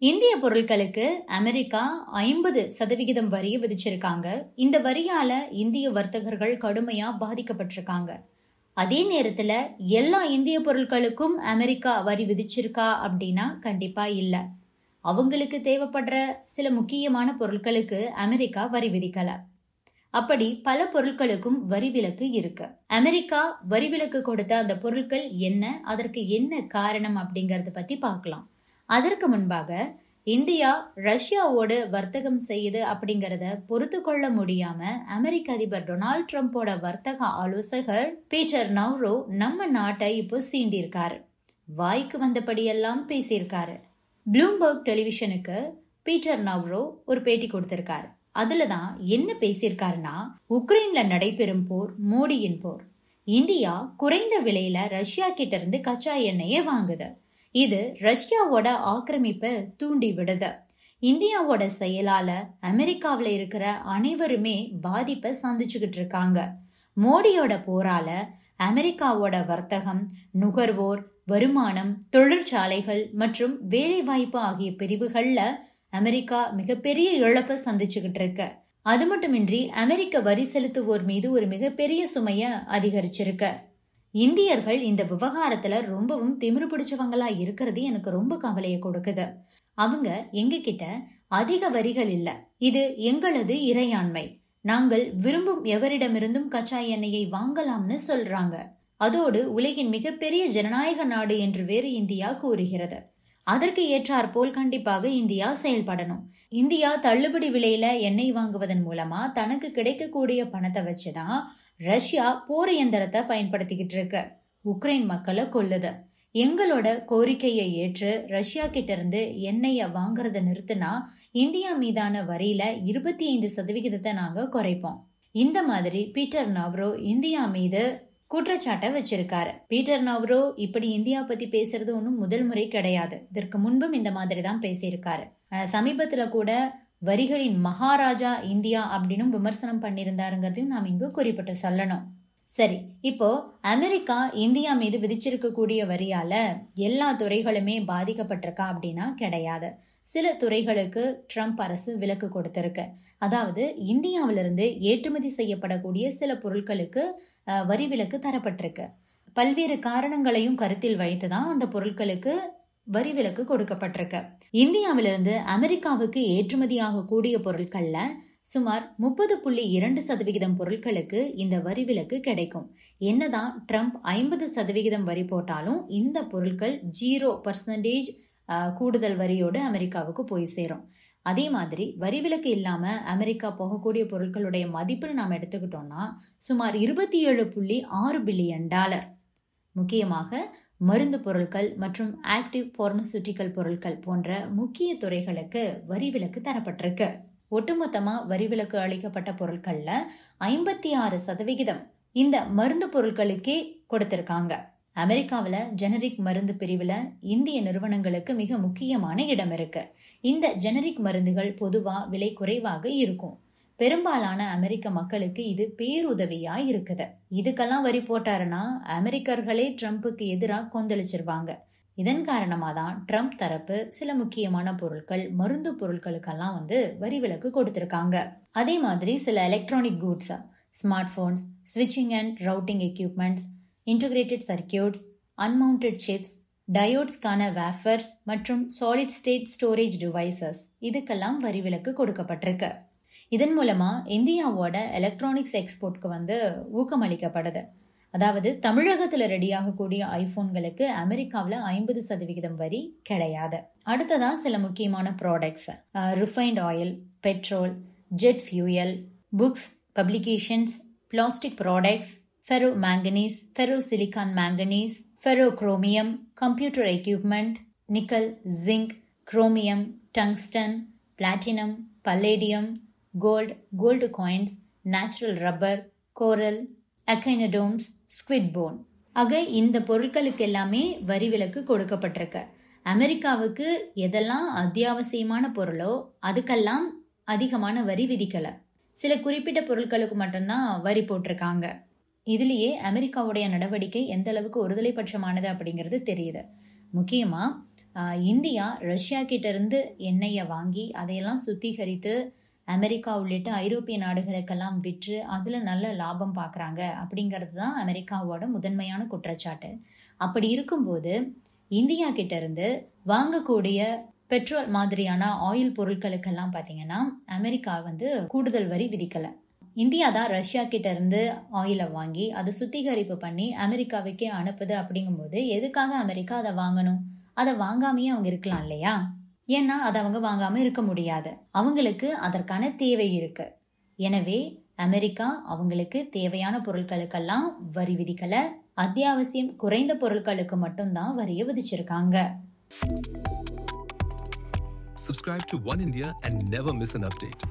இந்திய பொருட்களுக்கு அமெரிக்கா 50% வரி விதிச்சிருக்காங்க. இந்த வரியால இந்திய வர்த்தகர்கள் கடுமையா பாதிக்கப்பட்டிருக்காங்க. அதே நேரத்துல எல்லா இந்திய பொருட்களுக்கும் அமெரிக்கா வரி விதிச்சிருக்கா அப்படின்னா கண்டிப்பா இல்ல. அவங்களுக்கு தேவைப்படுற சில முக்கியமான பொருட்களுக்கு அமெரிக்கா வரி விதிக்கல. அப்படி பல பொருட்களுக்கும் வரி விலக்கு இருக்கு. அமெரிக்கா வரி விலக்கு கொடுத்த அந்த பொருட்கள் என்ன, அதற்கு என்ன காரணம் அப்படிங்கறத பத்தி பார்க்கலாம். அதற்கு முன்பாக இந்தியா ரஷ்யாவோடு வர்த்தகம் செய்யுது அப்படிங்கறத பொறுத்து கொள்ள முடியாம அமெரிக்க அதிபர் டொனால்ட் ட்ரம்போட வர்த்தக ஆலோசகர் பீட்டர் நவ்ரோ நம்ம நாட்டை இப்போ சீண்டிருக்காரு. வாய்க்கு வந்தபடியெல்லாம் பேசியிருக்காரு. ப்ளூம்பர்க் டெலிவிஷனுக்கு பீட்டர் நவ்ரோ ஒரு பேட்டி கொடுத்திருக்காரு. அதுலதான் என்ன பேசியிருக்காருன்னா, உக்ரைன்ல நடைபெறும் போர் மோடியின் போர். இந்தியா குறைந்த விலையில ரஷ்யா கிட்ட இருந்து கச்சா எண்ணெயை வாங்குது. இது ரஷ்யாவோட ஆக்கிரமிப்பை தூண்டி விடுது. இந்தியாவோட செயலால அமெரிக்காவில இருக்கிற அனைவருமே பாதிப்பை சந்திச்சுக்கிட்டு இருக்காங்க. மோடியோட போரால அமெரிக்காவோட வர்த்தகம், நுகர்வோர், வருமானம், தொழிற்சாலைகள் மற்றும் வேலைவாய்ப்பு ஆகிய பிரிவுகள்ல அமெரிக்கா மிகப்பெரிய இழப்பை சந்திச்சுக்கிட்டு இருக்கு. அது மட்டுமின்றி அமெரிக்க வரி செலுத்துவோர் மீது ஒரு மிகப்பெரிய சுமைய அதிகரிச்சிருக்கு. இந்தியர்கள் இந்த விவகாரத்துல ரொம்பவும் திமிரு பிடிச்சவங்களா இருக்கிறது எனக்கு ரொம்ப கவலையை கொடுக்குது. அவங்க எங்க கிட்ட அதிக வரிகள் இல்ல, இது எங்களது இறையாண்மை, நாங்கள் விரும்பும் எவரிடமிருந்தும் கச்சா எண்ணெயை வாங்கலாம்னு சொல்றாங்க. அதோடு உலகின் மிகப்பெரிய ஜனநாயக நாடு என்று வேறு இந்தியா கூறுகிறது. அதற்கு ஏற்றாற் போல் கண்டிப்பாக இந்தியா செயல்படணும். இந்தியா தள்ளுபடி விலையில எண்ணெய் வாங்குவதன் மூலமா தனக்கு கிடைக்கக்கூடிய பணத்தை வச்சுதான் ரஷ்யா போர் இயந்திரத்தை பயன்படுத்திக்கிட்டு இருக்கு. உக்ரைன் மக்களை கொல்லுது. எங்களோட கோரிக்கையை ஏற்று ரஷ்யா கிட்ட இருந்து எண்ணெய வாங்குறத நிறுத்தினா இந்தியா மீதான வரியில 25% நாங்க குறைப்போம். இந்த மாதிரி பீட்டர் நவ்ரோ இந்தியா மீது குற்றச்சாட்டை வச்சிருக்காரு. பீட்டர் நவ்ரோ இப்படி இந்தியா பத்தி பேசுறது ஒன்னும் முதல் முறை கிடையாது. இதற்கு முன்பும் இந்த மாதிரி தான் பேசியிருக்காரு. சமீபத்துல கூட வரிகளின் மகாராஜா இந்தியா அப்படின்னு விமர்சனம் பண்ணியிருந்தாருங்கிறதையும் நாம் இங்கு குறிப்பிட்டு சொல்லணும். சரி, இப்போ அமெரிக்கா இந்தியா மீது விதிச்சிருக்கக்கூடிய வரியால எல்லா துறைகளுமே பாதிக்கப்பட்டிருக்கா அப்படின்னா கிடையாது. சில துறைகளுக்கு ட்ரம்ப் அரசு விலக்கு கொடுத்திருக்கு. அதாவது இந்தியாவிலிருந்து ஏற்றுமதி செய்யப்படக்கூடிய சில பொருட்களுக்கு வரி விலக்கு தரப்பட்டிருக்கு. பல்வேறு காரணங்களையும் கருத்தில் வைத்துதான் அந்த பொருட்களுக்கு வரி விலக்கு கொடுக்கப்பட்டிருக்கு. இந்தியாவிலிருந்து அமெரிக்காவுக்கு ஏற்றுமதியாக கூடிய பொருட்கள்ல சுமார் 30.2% பொருட்களுக்கு இந்த வரி விலக்கு கிடைக்கும். என்னதான் ட்ரம்ப் 50% வரி போட்டாலும் இந்த பொருட்கள் 0% கூடுதல் வரியோடு அமெரிக்காவுக்கு போய் சேரும். அதே மாதிரி வரி விலக்கு இல்லாம அமெரிக்கா போகக்கூடிய பொருட்களுடைய மதிப்புன்னு நாம் எடுத்துக்கிட்டோம்னா சுமார் $27.6 பில்லியன். முக்கியமாக மருந்து பொருட்கள் மற்றும் ஆக்டிவ் பார்மசூட்டிக்கல் பொருட்கள் போன்ற முக்கிய துறைகளுக்கு வரி விலக்கு தரப்பட்டிருக்கு. ஒட்டுமொத்தமா வரி விலக்கு அளிக்கப்பட்ட பொருட்கள்ல 56% இந்த மருந்து பொருட்களுக்கே கொடுத்திருக்காங்க. அமெரிக்காவில ஜெனரிக் மருந்து பிரிவுல இந்திய நிறுவனங்களுக்கு மிக முக்கியமான இடம் இருக்கு. இந்த ஜெனரிக் மருந்துகள் பொதுவா விலை குறைவாக இருக்கும். பெரும்பாலான அமெரிக்க மக்களுக்கு இது பேருதவியா இருக்குது. இதுக்கெல்லாம் வரி போட்டாருன்னா அமெரிக்கர்களே ட்ரம்புக்கு எதிராக கொந்தளிச்சிருவாங்க. இதன் காரணமா தான் ட்ரம்ப் தரப்பு சில முக்கியமான பொருட்கள், மருந்து பொருட்களுக்கெல்லாம் வரி விலக்கு கொடுத்திருக்காங்க. அதே மாதிரி சில எலக்ட்ரானிக் கூட்ஸ், ஸ்மார்ட் போன்ஸ், ஸ்விட்சிங் and routing equipments, integrated circuits, unmounted chips, டயோட்ஸ்கான வேஃபர்ஸ் மற்றும் சாலிட் ஸ்டேட் ஸ்டோரேஜ் டிவைசஸ், இதுக்கெல்லாம் வரி விலக்கு கொடுக்கப்பட்டிருக்கு. இதன் மூலமா இந்தியாவோட எலக்ட்ரானிக்ஸ் எக்ஸ்போர்ட்க்கு ஊக்கமளிக்கப்படுது. அதாவது தமிழகத்துல ரெடியாகக்கூடிய ஐபோன்களுக்கு அமெரிக்காவில் 50% வரி கிடையாது. அடுத்ததா சில முக்கியமான products, refined oil, petrol, jet fuel, books, publications, plastic products, ferro manganese, ferro silicon manganese, ferro chromium, computer equipment, nickel, zinc, chromium, tungsten, platinum, palladium, gold coins, natural rubber, coral, echinoderms, squid bone ஆக இந்த பொருட்களுக்கு எல்லாமே வரி விலக்கு கொடுக்கப்பட்டிருக்கு. அமெரிக்காவுக்கு எதெல்லாம் அத்தியாவசியமான பொருளோ அதுக்கெல்லாம் அதிகமான வரி விதிக்கல. சில குறிப்பிட்ட பொருட்களுக்கு மட்டும்தான் வரி போட்டிருக்காங்க. இதுலயே அமெரிக்காவுடைய நடவடிக்கை எந்த அளவுக்கு ஒருதலை பட்சமானது அப்படிங்கிறது தெரியுது. முக்கியமா இந்தியா ரஷ்யா கிட்ட இருந்து எண்ணெயை வாங்கி அதையெல்லாம் சுத்திகரித்து அமெரிக்கா உள்ளிட்ட ஐரோப்பிய நாடுகளுக்கெல்லாம் விற்று அதில் நல்ல லாபம் பார்க்குறாங்க அப்படிங்கிறது தான் அமெரிக்காவோட முதன்மையான குற்றச்சாட்டு. அப்படி இருக்கும்போது இந்தியா கிட்ட இருந்து வாங்கக்கூடிய பெட்ரோல் மாதிரியான ஆயில் பொருட்களுக்கெல்லாம் பார்த்தீங்கன்னா அமெரிக்கா கூடுதல் வரி விதிக்கலை. இந்தியா தான் ரஷ்யா கிட்ட இருந்து ஆயிலை வாங்கி அதை சுத்திகரிப்பு பண்ணி அமெரிக்காவுக்கே அனுப்புது. அப்படிங்கும்போது எதுக்காக அமெரிக்கா அதை வாங்கணும்? அதை வாங்காமையே அவங்க இருக்கலாம் இல்லையா? ஏன்னா அதை அவங்க வாங்காம இருக்க முடியாது. அவங்களுக்கு அதற்கான தேவை இருக்கு. எனவே அமெரிக்கா அவங்களுக்கு தேவையான பொருட்களுக்கெல்லாம் வரி விதிக்கல, அத்தியாவசியம் குறைந்த பொருட்களுக்கு மட்டும்தான் வரியை விதிச்சிருக்காங்க. Subscribe to One India and never miss an update.